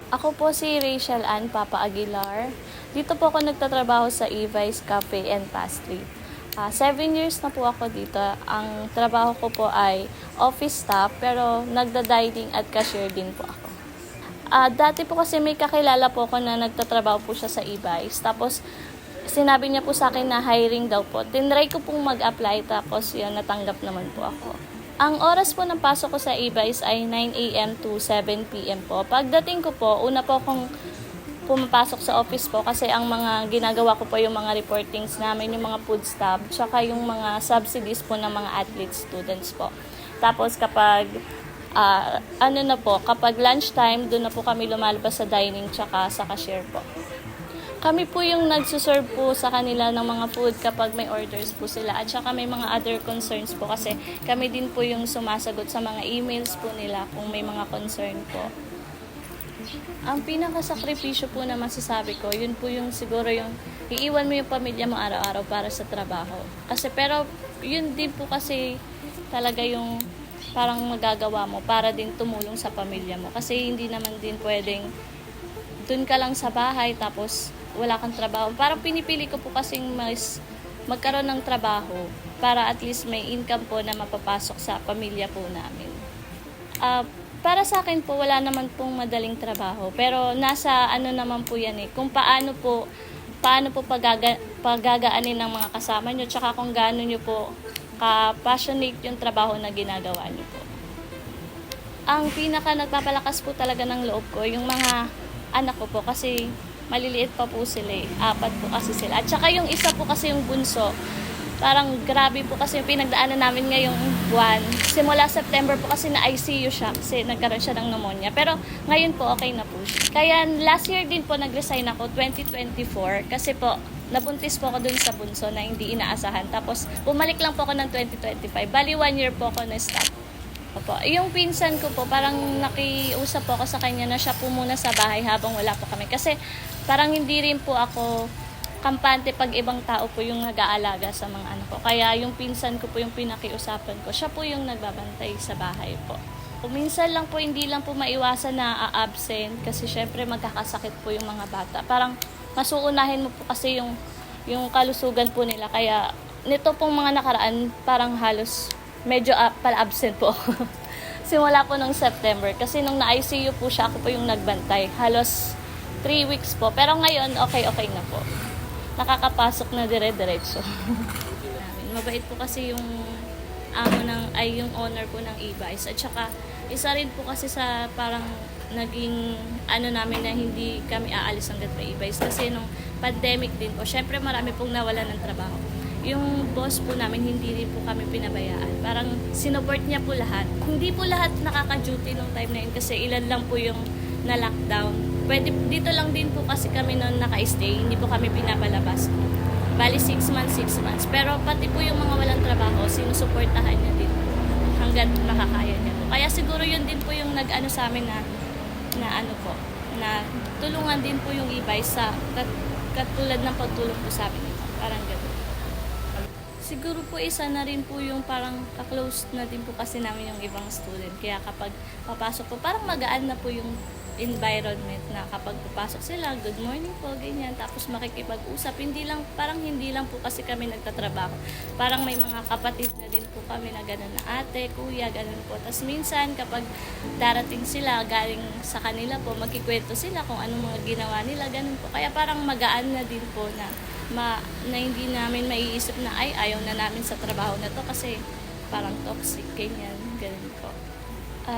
Ako po si Rachel Ann Papa Aguilar. Dito po ako nagtatrabaho sa Evice Cafe and Pastry. 7 years na po ako dito. Ang trabaho ko po ay office staff pero nagda-dining at cashier din po ako. Dati po kasi may kakilala po ako na nagtatrabaho po siya sa Evice. Tapos sinabi niya po sa akin na hiring daw po. Tinry ko pong mag-apply tapos yun, natanggap naman po ako. Ang oras po ng pasok ko sa Evice ay 9 a.m. to 7 p.m. po. Pagdating ko po, una po akong pumapasok sa office po kasi ang mga ginagawa ko po yung mga reportings namin, yung mga food staff, tsaka yung mga subsidies po ng mga athlete students po. Tapos kapag kapag lunchtime, doon na po kami lumalabas sa dining tsaka sa cashier po. Kami po yung nagsuserve po sa kanila ng mga food kapag may orders po sila. At saka may mga other concerns po kasi kami din po yung sumasagot sa mga emails po nila kung may mga concern po. Ang pinakasakripisyo po na masasabi ko, yun po yung siguro yung iiwan mo yung pamilya mo araw-araw para sa trabaho. Pero yun din po kasi talaga yung parang magagawa mo para din tumulong sa pamilya mo. Kasi hindi naman din pwedeng dun ka lang sa bahay tapos wala kang trabaho. Parang pinipili ko po kasing magkaroon ng trabaho para at least may income po na mapapasok sa pamilya po namin. Para sa akin po, wala naman pong madaling trabaho. Pero nasa naman po yan kung paano po pagagaanin ng mga kasama nyo, tsaka kung gaano nyo po ka-passionate yung trabaho na ginagawa nyo po. Ang pinaka nagpapalakas po talaga ng loob ko, yung mga anak ko po kasi maliliit pa po sila 4 po kasi sila. At saka yung isa po kasi yung bunso, parang grabe po kasi yung pinagdaanan namin ngayong buwan. Simula September po kasi na ICU siya kasi nagkaroon siya ng pneumonia. Pero ngayon po okay na po siya. Kaya last year din po nag-resign ako, 2024, kasi po nabuntis po ako dun sa bunso na hindi inaasahan. Tapos bumalik lang po ako ng 2025. Bali 1 year po ako na-stop. Opo. Yung pinsan ko po, parang nakiusap po ako sa kanya na siya po muna sa bahay habang wala po kami. Kasi parang hindi rin po ako kampante pag ibang tao po yung nag-aalaga sa mga anak ko. Kaya yung pinsan ko po yung pinakiusapan ko, siya po yung nagbabantay sa bahay po. Minsan lang po, hindi lang po maiwasan na absent kasi syempre magkakasakit po yung mga bata. Parang masuunahin mo po kasi yung kalusugan po nila. Kaya nito pong mga nakaraan, parang halos medyo pala-absent po ako. Simula po nung September. Kasi nung na-ICU po siya, ako po yung nagbantay. Halos 3 weeks po. Pero ngayon, okay na po. Nakakapasok na dire-diretso. Mabait po kasi yung yung owner po ng Evice. At saka, isa rin po kasi sa parang naging namin na hindi kami aalis hanggat may Evice. Kasi nung pandemic din po, syempre marami pong nawalan ng trabaho. Yung boss po namin, hindi rin po kami pinabayaan. Parang sinuport niya po lahat. Hindi po lahat nakaka-duty nung time na yun kasi ilan lang po yung na-lockdown. Dito lang din po kasi kami noon naka-stay. Hindi po kami pinapalabas. Bali 6 months. Pero pati po yung mga walang trabaho, sinusuportahan niya din po hanggat makakaya niya po. Kaya siguro yun din po yung nag-ano sa amin na tulungan din po yung Evice sa katulad ng pagtulong po sa amin. Parang gano'n. Siguro po isa na rin po yung parang ka-close na din po kasi namin yung ibang student. Kaya kapag papasok po, parang magaan na po yung environment na kapag papasok sila, good morning po, ganyan. Tapos makikipag-usap. Hindi lang po kasi kami nagtatrabaho. Parang may mga kapatid na din po kami na gano'n na ate, kuya, gano'n po. Tapos minsan kapag darating sila, galing sa kanila po, magkikwento sila kung anong mga ginawa nila, gano'n po. Kaya parang magaan na din po na hindi namin maiisip na ayaw na namin sa trabaho na to kasi parang toxic, ganyan po.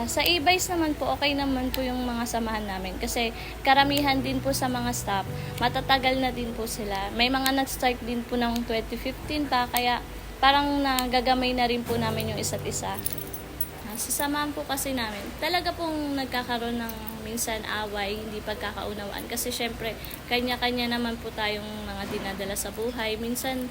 Sa Evice naman po, okay naman po yung mga samahan namin kasi karamihan din po sa mga staff, matatagal na din po sila. May mga nag-start din po ng 2015 pa, kaya parang nagagamay na rin po namin yung isa't isa. Sasamahan po kasi namin, talaga pong nagkakaroon ng minsan away, hindi pagkakaunawaan. Kasi syempre, kanya-kanya naman po tayong mga dinadala sa buhay. Minsan,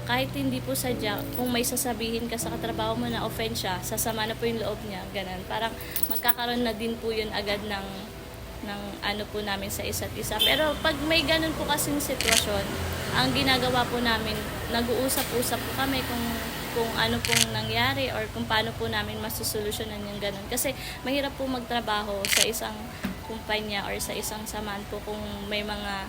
kahit hindi po sadya, kung may sasabihin ka sa katrabaho mo na offend siya, sasama na po yung loob niya, ganun. Parang magkakaroon na din po yun agad ng po namin sa isa't isa. Pero pag may ganun po kasing sitwasyon, ang ginagawa po namin, nag-uusap-usap po kami kung ano pong nangyari or kung paano po namin masusolusyonan yung ganun. Kasi mahirap po magtrabaho sa isang kumpanya or sa isang samahan po kung may mga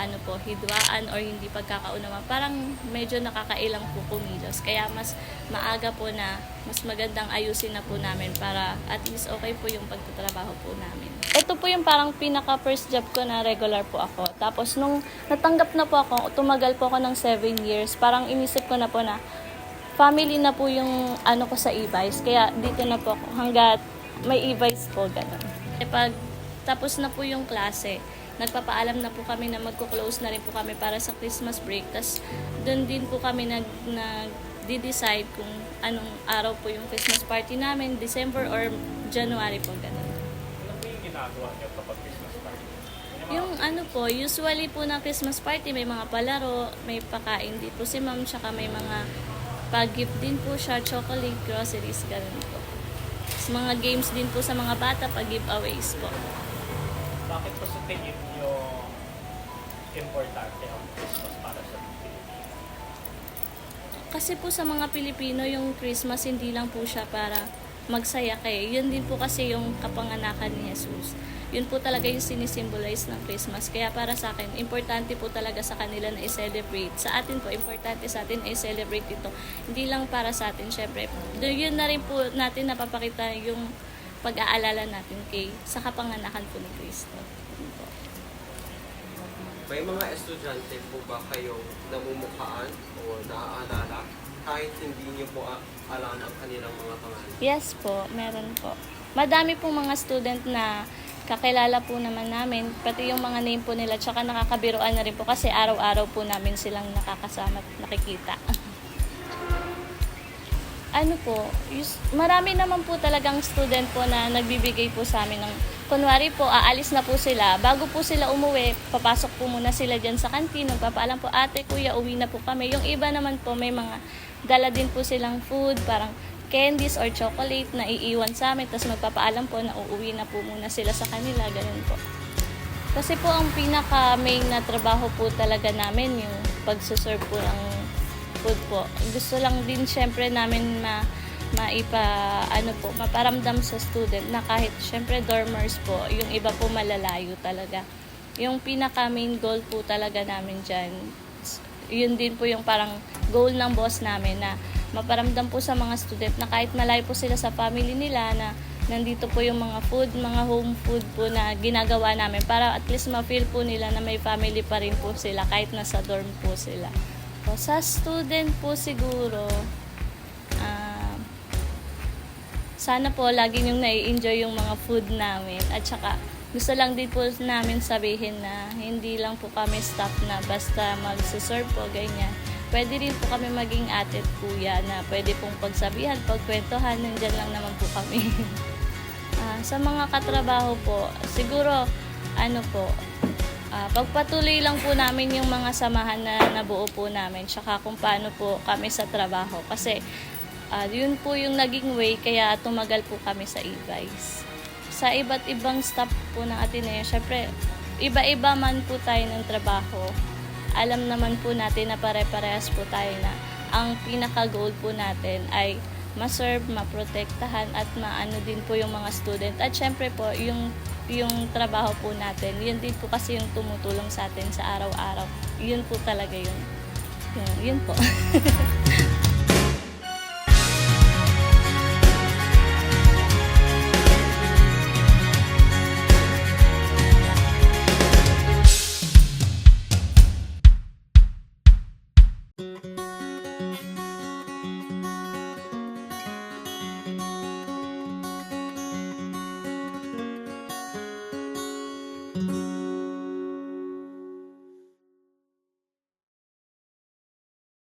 ano po, hidwaan or hindi pagkakaunawan, parang medyo nakakailang po kumilos. Kaya mas maaga po na mas magandang ayusin na po namin para at least okay po yung pagtatrabaho po namin. Ito po yung parang pinaka first job ko na regular po ako. Tapos nung natanggap na po ako, tumagal po ako ng 7 years. Parang inisip ko na po na family na po yung ano ko sa e-vice. Kaya dito na po ako hanggat may e-vice po, gano'n. Pag tapos na po yung klase, nagpapaalam na po kami na magko-close na rin po kami para sa Christmas break. Tapos doon din po kami nag-decide kung anong araw po yung Christmas party namin, December or January po, gano'n. Ano po yung ginagawa niyo kapag Christmas party? Yung ano po, usually po na Christmas party, may mga palaro, may pakain din po si ma'am, tsaka may mga pag-gift din po siya, chocolate, groceries, gano'n po. Tapos mga games din po sa mga bata, pag-giveaways po. Bakit po sa tingin niyo importante ang Christmas para sa Pilipino? Kasi po sa mga Pilipino, yung Christmas hindi lang po siya para magsaya kayo. Yun din po kasi yung kapanganakan ni Jesus. Yun po talaga yung sinisimbolize ng Christmas. Kaya para sa akin, importante po talaga sa kanila na i-celebrate. Sa atin po, importante sa atin na i-celebrate ito. Hindi lang para sa atin, syempre. Yun na rin po natin napapakita yung pag-aalala natin sa kapanganakan po ni Cristo. Yun po. May mga estudyante po ba kayong namumukhaan o naaalala kahit hindi niyo po alam ang kanilang mga pangalan? Yes po, meron po. Madami pong mga student na kakilala po naman namin, pati yung mga name po nila, tsaka nakakabiruan na rin po kasi araw-araw po namin silang nakakasama at nakikita. Ano po, marami naman po talagang student po na nagbibigay po sa amin ng, kunwari po, aalis na po sila, bago po sila umuwi, papasok po muna sila dyan sa kantin, magpapaalam po, ate, kuya, uwi na po kami. Yung iba naman po, may mga dala din po silang food, parang candies or chocolate na iiwan sa amin, tapos magpapaalam po na uuwi na po muna sila sa kanila, ganun po. Kasi po ang pinaka-main na trabaho po talaga namin, yung pagsuserve po ng food po. Gusto lang din syempre namin maparamdam sa student na kahit syempre dormers po, yung iba po malalayo talaga. Yung pinaka-main goal po talaga namin dyan, yun din po yung parang goal ng boss namin na maparamdam po sa mga student na kahit malayo po sila sa family nila na nandito po yung mga food, mga home food po na ginagawa namin para at least ma-feel po nila na may family pa rin po sila kahit nasa dorm po sila. So, sa student po siguro, sana po lagi yung nai-enjoy yung mga food namin at saka gusto lang din po namin sabihin na hindi lang po kami staff na basta magsuserve po, ganyan. Pwede rin po kami maging ate at kuya na pwede pong pagsabihan, pagkwentuhan, nandyan lang naman po kami. Sa mga katrabaho po, siguro, pagpatuloy lang po namin yung mga samahan na nabuo po namin, tsaka kung paano po kami sa trabaho. Kasi, yun po yung naging way, kaya tumagal po kami sa e-vice. Sa iba't ibang staff po ng Ateneo, syempre, iba-iba man po tayo ng trabaho. Alam naman po natin na pare-parehas po tayo na ang pinaka-goal po natin ay ma-serve, ma-protektahan at maano din po yung mga student. At syempre po, yung trabaho po natin, yun din po kasi yung tumutulong sa atin sa araw-araw. Yun po talaga yun po.